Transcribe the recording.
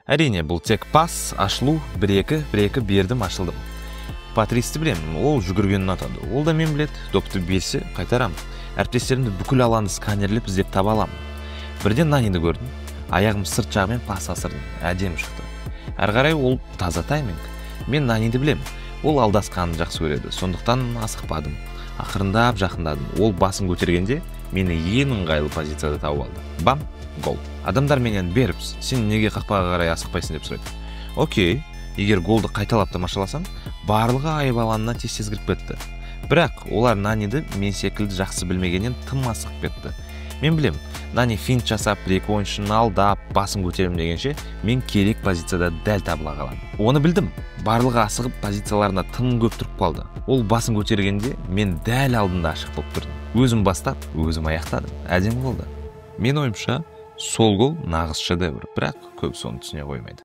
Әрине, бұл тек пас, ашылу, бір-екі бердім, ашылдым. Патристі білем, ол жүгіргенін атады. Ол да мен білет, допты берсе қайтарам. Әріптестерімді бүкіл алаңды сканерлеп іздеп таба алам. Бірден Наниді көрдім. Аяғым сырт жағымен пас асырдым. Әдемі шықты. Әрі қарай ол таза тайминг. Мен Наниді білем. Ол алдасқанын жақсы көреді. Сондықтан асықпадым. Ақырындап жақындадым. Ол басын көтергенде мені ең ыңғайлы позицияда тауып алды. Бам, гол. Адамдар менен беріпсіз, сен неге қақпаға қарай асықпайсың деп сұрайды. Окей, егер голды қайталап тамашаласаң, барлығы айып алаңына тез кіріп кетті. Бірақ олар Наниді мен секілді жақсы білмегеннен тым асығып кетті. Мен білем, Нани финт жасап, бір-екі ойыншыны алдап, басын көтерем дегенше, мен керек позицияда дәл табыла қалам. Оны білдім. Барлығы асығып позицияларына тым көп тұрып қалды. Ол басын көтергенде мен дәл алдында ашық болып тұрдым. Өзім бастап, өзім аяқтадым. Әдемі болды. Мен ойымша, сол гол нағыз шедевр, бірақ көп соны түсіне қоймайды.